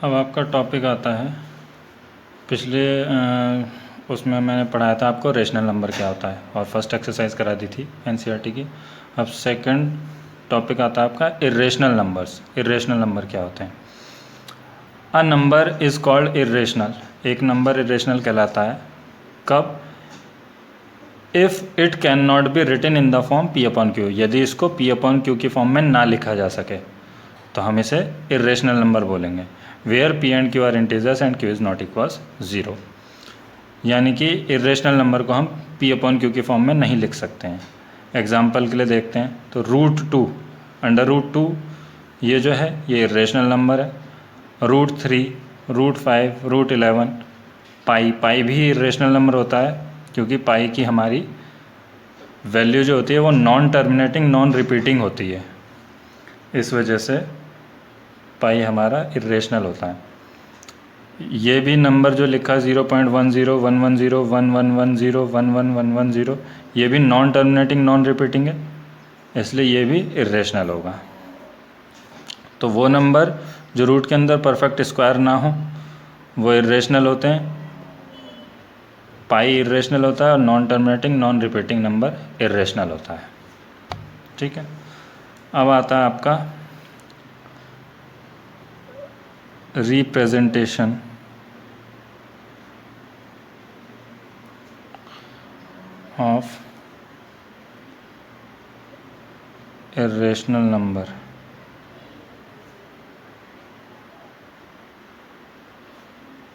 अब आपका टॉपिक आता है पिछले उसमें मैंने पढ़ाया था आपको रेशनल नंबर क्या होता है और फर्स्ट एक्सरसाइज करा दी थी एनसीईआरटी की। अब सेकंड टॉपिक आता है आपका इर्रेशनल नंबर्स। इर्रेशनल नंबर क्या होते हैं? A number is called irrational. एक नंबर इर्रेशनल कहलाता है कब? If it can not be written in the form P upon Q. यदि इसको पी अपॉन क्यू की फॉर्म में ना लिखा जा सके तो हम इसे इर्रेशनल नंबर बोलेंगे। Where P and Q are integers and Q is not equals zero. यानी कि इर्रेशनल नंबर को हम पी अपॉन क्यू की फॉर्म में नहीं लिख सकते हैं। एग्जाम्पल के लिए देखते हैं तो √2 √2 ये जो है ये इर्रेशनल नंबर है। √3 √5 √11 पाई भी इर्रेशनल नंबर होता है क्योंकि पाई की हमारी वैल्यू जो होती है वो नॉन टर्मिनेटिंग नॉन रिपीटिंग होती है, इस वजह से पाई हमारा इर्रेशनल होता है। ये भी नंबर जो लिखा 0.10 110 1110 11110 ये भी नॉन टर्मिनेटिंग नॉन रिपीटिंग है, इसलिए ये भी इर्रेशनल होगा। तो वो नंबर जो रूट के अंदर परफेक्ट स्क्वायर ना हो वो इर्रेशनल होते हैं। पाई इर्रेशनल होता है और non terminating non repeating number irrational होता है। ठीक है, अब आता है आपका representation of irrational number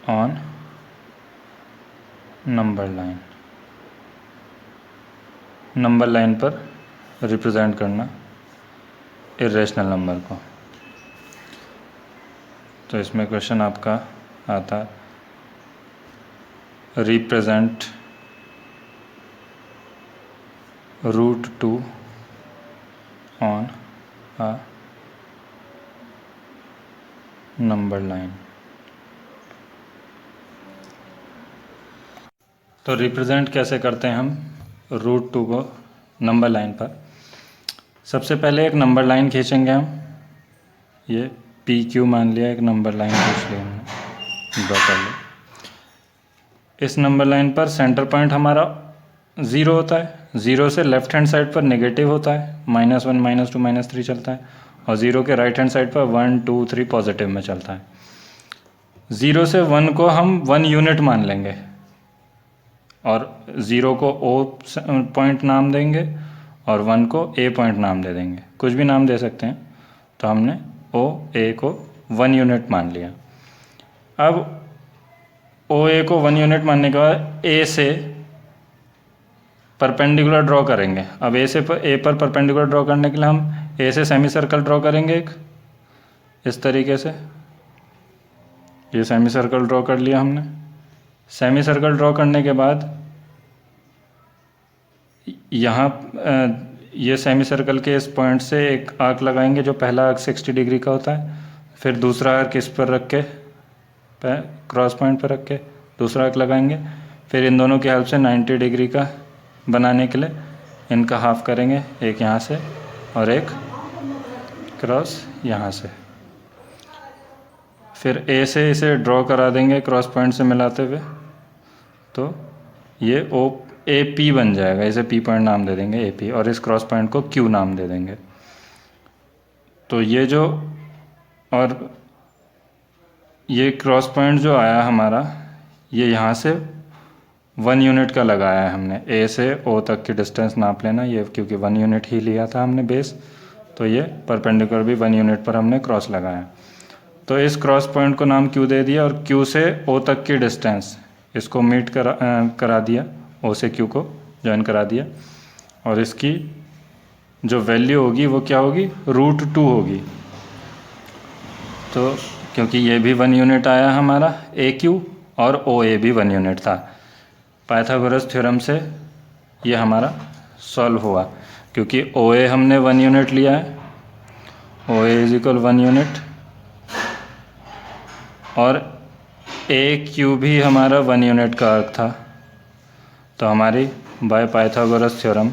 on number line. Number line पर रिप्रेजेंट करना इर्रेशनल नंबर को। तो इसमें क्वेश्चन आपका आता represent √2 on a number line. तो रिप्रेजेंट कैसे करते हैं हम √2 को नंबर लाइन पर? सबसे पहले एक नंबर लाइन खींचेंगे हम। ये पी क्यू मान लिया, एक नंबर लाइन खींच ली हमने, ड्रॉ कर लिया। इस नंबर लाइन पर सेंटर पॉइंट हमारा 0 होता है। 0 से लेफ्ट हैंड साइड पर नेगेटिव होता है, -1 -2 -3 चलता है, और 0 के राइट हैंड साइड पर 1 2 3 पॉजिटिव में चलता है। 0 से 1 को हम 1 यूनिट मान लेंगे और 0 को O पॉइंट नाम देंगे और 1 को A पॉइंट नाम दे देंगे, कुछ भी नाम दे सकते हैं। तो हमने OA को 1 यूनिट मान लिया। अब OA को 1 यूनिट मानने के बाद A से परपेंडिकुलर ड्रॉ करेंगे। अब A पर परपेंडिकुलर ड्रॉ करने के लिए हम A से सेमी सर्कल ड्रॉ करेंगे एक, इस तरीके से। ये सेमी सर्कल ड्रॉ कर लिया हमने। सेमी सर्कल ड्रॉ करने के बाद यहाँ ये सेमी सर्कल के इस पॉइंट से एक आर्क लगाएंगे, जो पहला आर्क 60 डिग्री का होता है। फिर दूसरा आर्क इस पर रख के क्रॉस पॉइंट पर रख के दूसरा आर्क लगाएंगे। फिर इन दोनों की हेल्प से 90 डिग्री का बनाने के लिए इनका हाफ करेंगे, एक यहाँ से और एक क्रॉस यहाँ से। फिर A से इसे ड्रॉ करा देंगे क्रॉस पॉइंट से मिलाते हुए, तो ये AP बन जाएगा। इसे P पॉइंट नाम दे देंगे AP, और इस क्रॉस पॉइंट को Q नाम दे देंगे। तो ये जो और ये क्रॉस पॉइंट जो आया हमारा, ये यहाँ से 1 यूनिट का लगाया है हमने। A से O तक की डिस्टेंस नाप लेना, ये क्योंकि 1 यूनिट ही लिया था हमने बेस, तो ये परपेंडिकुलर भी 1 यूनिट पर हमने क्रॉस लगाया। तो इस क्रॉस पॉइंट को नाम Q दे दिया, और Q से O तक की डिस्टेंस इसको मीट करा दिया, O से Q को ज्वाइन करा दिया। और इसकी जो वैल्यू होगी वो क्या होगी? √2 होगी। तो क्योंकि ये भी 1 यूनिट आया हमारा AQ और OA भी 1 यूनिट था, पाइथागोरस थ्योरम से ये हमारा सॉल्व हुआ। क्योंकि OA हमने 1 यूनिट लिया है, OA = 1 यूनिट, और AQ भी हमारा 1 यूनिट का आर्क था। तो हमारी by Pythagoras theorem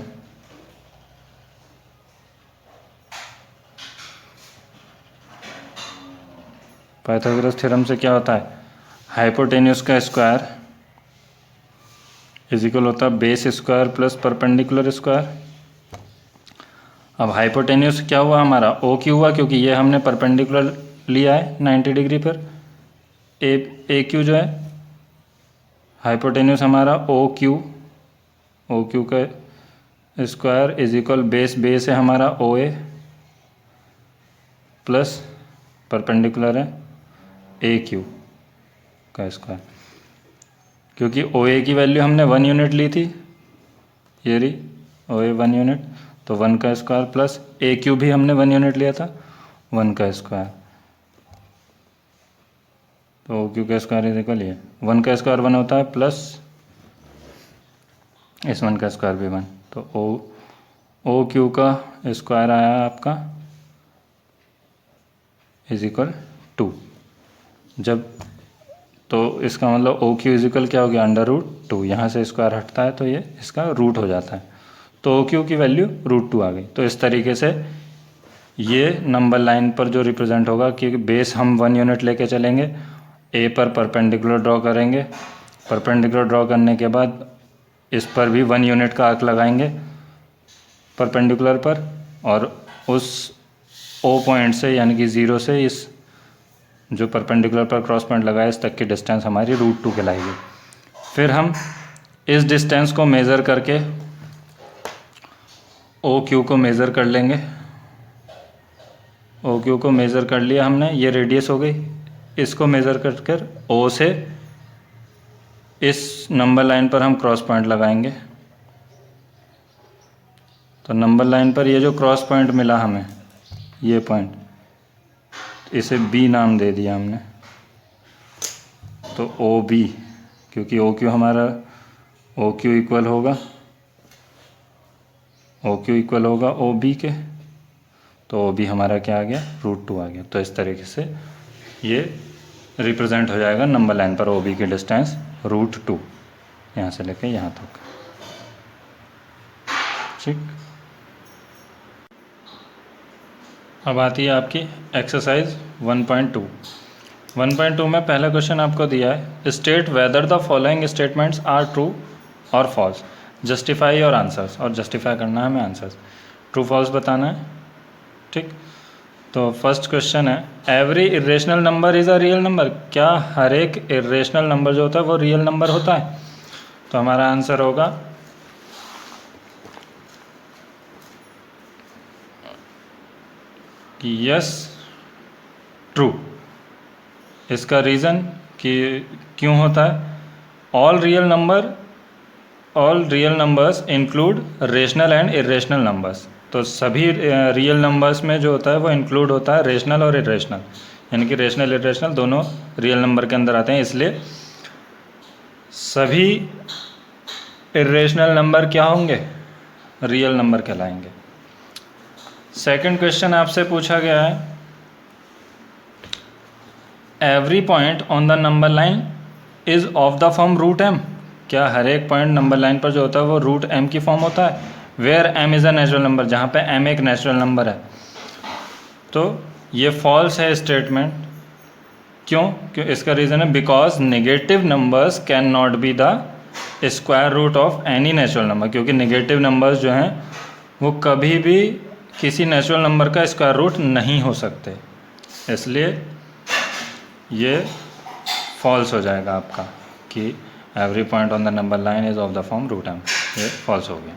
Pythagoras theorem से क्या होता है, हाइपोटेन्यूस का स्क्वायर इज इक्वल होता है base square plus perpendicular square. अब हाइपोटेन्यूस क्या हुआ हमारा, ओ क्यू हुआ, क्योंकि ये हमने परपेंडिकुलर लिया है 90 डिग्री पर। ए क्यू जो है हाइपोटेन्यूस हमारा ओ क्यू का स्क्वायर इज इक्वल बेस है हमारा ओ ए प्लस परपेंडिकुलर है ए क्यू का स्क्वायर। क्योंकि ओ ए की वैल्यू हमने 1 यूनिट ली थी, ये रही ओ ए 1 यूनिट, तो 1 का स्क्वायर प्लस ए क्यू भी हमने 1 यूनिट लिया था, 1 का स्क्वायर, तो ओ क्यू का स्क्वायर इज इक्वल ये 1 का स्क्वायर 1 होता है प्लस इस 1 का स्क्वायर भी 1, तो ओ क्यू का स्क्वायर आया आपका इज इक्वल 2। जब तो इसका मतलब ओ क्यू इज इक्वल क्या हो गया, √2, यहाँ से स्क्वायर हटता है तो ये इसका रूट हो जाता है, तो ओ क्यू की वैल्यू √2 आ गई। तो इस तरीके से ये नंबर लाइन पर जो रिप्रेजेंट होगा कि बेस हम 1 यूनिट लेके चलेंगे, ए पर परपेंडिकुलर ड्रॉ करेंगे, परपेंडिकुलर ड्रॉ करने के बाद इस पर भी 1 यूनिट का आर्क लगाएंगे परपेंडिकुलर पर, और उस ओ पॉइंट से यानी कि 0 से इस जो परपेंडिकुलर पर क्रॉस पॉइंट लगाए इस तक की डिस्टेंस हमारी √2 कहलाएगी। फिर हम इस डिस्टेंस को मेज़र करके ओ क्यू को मेज़र कर लेंगे। ओ क्यू को मेज़र कर लिया हमने, ये रेडियस हो गई, इसको मेज़र कर ओ से इस नंबर लाइन पर हम क्रॉस पॉइंट लगाएंगे। तो नंबर लाइन पर ये जो क्रॉस पॉइंट मिला हमें, ये पॉइंट, इसे बी नाम दे दिया हमने, तो ओ बी, क्योंकि ओ क्यू हमारा ओ क्यू इक्वल होगा ओ बी के, तो ओ बी हमारा क्या आ गया, √2 आ गया। तो इस तरीके से ये रिप्रेजेंट हो जाएगा नंबर लाइन पर ओ बी की डिस्टेंस √2, यहाँ से लेके यहाँ तक। ठीक, अब आती है आपकी एक्सरसाइज 1.2। 1.2 में पहला क्वेश्चन आपको दिया है, state whether the following statements are true और फॉल्स, जस्टिफाई और आंसर्स, और जस्टिफाई करना है हमें आंसर्स, ट्रू फॉल्स बताना है। ठीक, तो फर्स्ट क्वेश्चन है, every irrational number is a real number, क्या हर एक इरेशनल नंबर जो होता है वो रियल नंबर होता है? तो हमारा आंसर होगा कि यस ट्रू। इसका रीज़न कि क्यों होता है, all real numbers include rational and irrational numbers, तो सभी रियल नंबर्स में जो होता है वो इंक्लूड होता है रेशनल और इरेशनल, यानी कि रेशनल इरेशनल दोनों रियल नंबर के अंदर आते हैं, इसलिए सभी इरेशनल नंबर क्या होंगे, रियल नंबर कहलाएंगे। सेकंड क्वेश्चन आपसे पूछा गया है, every point on the number line is of the form √m, क्या हर एक पॉइंट नंबर लाइन पर जो होता है वो √m की फॉर्म होता है? Where m is a natural number, जहाँ पे m एक नेचुरल नंबर है। तो ये फॉल्स है स्टेटमेंट। क्यों? इसका रीज़न है because negative numbers can not be the square root of any natural number, क्योंकि नेगेटिव नंबर्स जो हैं वो कभी भी किसी नेचुरल नंबर का स्क्वायर रूट नहीं हो सकते, इसलिए ये फॉल्स हो जाएगा आपका कि every point on the number line is of the form √m, ये फॉल्स हो गया।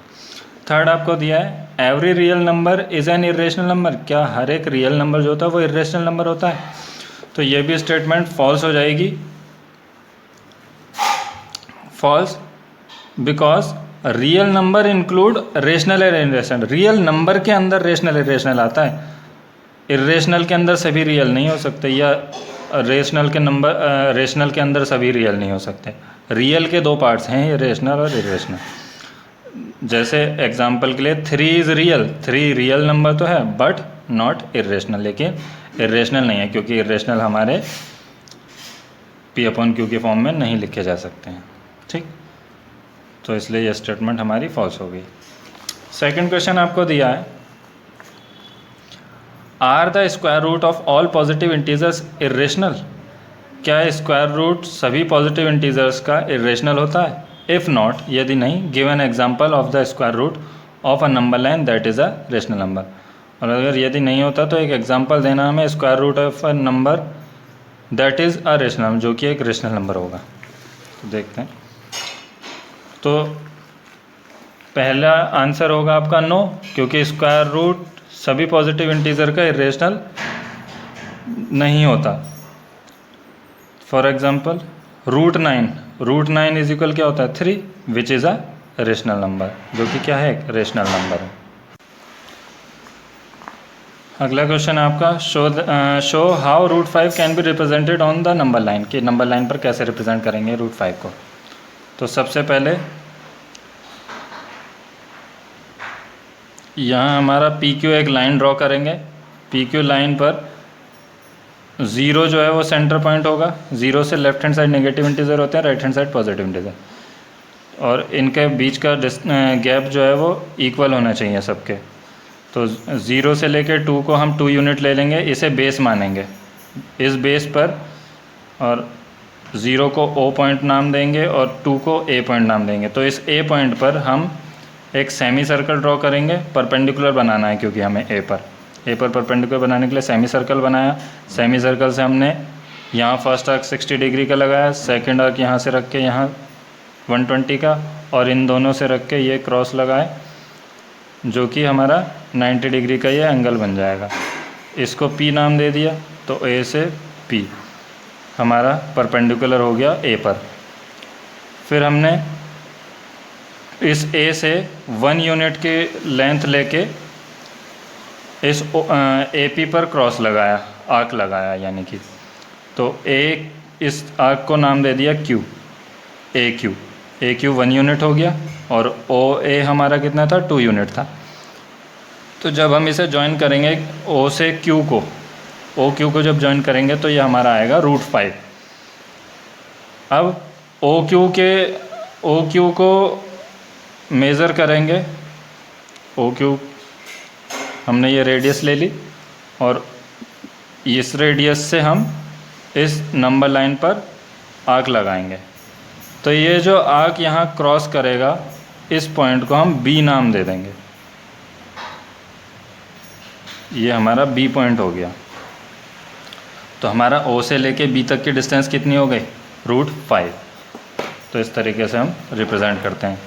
थर्ड आपको दिया है, every real number is an irrational number, क्या हर एक रियल नंबर जो होता है वो इरेशनल नंबर होता है? तो ये भी स्टेटमेंट फॉल्स हो जाएगी, false, because real number include rational and irrational, real number के अंदर रेशनल इरेशनल आता है, इरेशनल के अंदर सभी रियल नहीं हो सकते, या रेशनल के अंदर सभी रियल नहीं हो सकते। रियल के 2 पार्ट्स हैं, रेशनल और इरेशनल। जैसे एग्जांपल के लिए 3 इज़ रियल, 3 रियल नंबर तो है बट नॉट इरेशनल, लेकिन इरेशनल नहीं है, क्योंकि इरेशनल हमारे P/Q के फॉर्म में नहीं लिखे जा सकते हैं। ठीक, तो इसलिए यह स्टेटमेंट हमारी फॉल्स हो गई। सेकंड क्वेश्चन आपको दिया है, are the square root of all positive integers irrational? क्या स्क्वायर रूट सभी पॉजिटिव इंटीजर्स का इरेशनल होता है? इफ़ नॉट, यदि नहीं, give an example of the square root of a number line that is a rational number. और अगर यदि नहीं होता तो एक एग्जाम्पल देना हमें square root of a number that is a rational, जो कि एक रेशनल नंबर होगा। तो देखते हैं। तो पहला आंसर होगा आपका नो, क्योंकि स्क्वायर रूट सभी पॉजिटिव इंटीजर का इरेशनल नहीं होता। For example root nine is equal क्या होता है? 3, which is a rational number, जो कि क्या है? एक रेशनल नंबर है। अगला क्वेश्चन आपका, show how root 5 can be represented on the number line, कि नंबर लाइन पर कैसे रिप्रेजेंट करेंगे रूट 5 को। तो सबसे पहले यहाँ हमारा पी क्यू एक लाइन ड्रॉ करेंगे। पी क्यू लाइन पर 0 जो है वो सेंटर पॉइंट होगा। 0 से left hand side negative integer होते हैं, right hand side positive integer, और इनके बीच का गैप जो है वो इक्वल होना चाहिए सबके। तो 0 से लेकर 2 को हम 2 यूनिट ले लेंगे, इसे बेस मानेंगे। इस बेस पर और 0 को O पॉइंट नाम देंगे और 2 को A पॉइंट नाम देंगे। तो इस A पॉइंट पर हम एक सेमी सर्कल ड्रॉ करेंगे। परपेंडिकुलर बनाना है क्योंकि हमें ए पर परपेंडिकुलर बनाने के लिए सेमी सर्कल बनाया। सेमी सर्कल से हमने यहाँ फर्स्ट आर्क 60 डिग्री का लगाया, सेकंड आर्क यहाँ से रख के यहाँ 120 का, और इन दोनों से रख के ये क्रॉस लगाए, जो कि हमारा 90 डिग्री का ये एंगल बन जाएगा। इसको P नाम दे दिया, तो A से P हमारा परपेंडिकुलर हो गया A पर। फिर हमने इस A से 1 यूनिट की लेंथ लेके इस AP पर क्रॉस लगाया, आर्क लगाया यानी कि। तो इस आर्क को नाम दे दिया Q, AQ 1 यूनिट हो गया, और OA हमारा कितना था? 2 यूनिट था। तो जब हम इसे ज्वाइन करेंगे O से Q को, OQ को जब ज्वाइन करेंगे तो ये हमारा आएगा रूट 5। अब OQ को मेज़र करेंगे। OQ हमने ये रेडियस ले ली, और इस रेडियस से हम इस नंबर लाइन पर आर्क लगाएंगे। तो ये जो आर्क यहाँ क्रॉस करेगा, इस पॉइंट को हम B नाम दे देंगे। ये हमारा B पॉइंट हो गया। तो हमारा O से लेके B तक की डिस्टेंस कितनी हो गई? रूट 5। तो इस तरीके से हम रिप्रेजेंट करते हैं।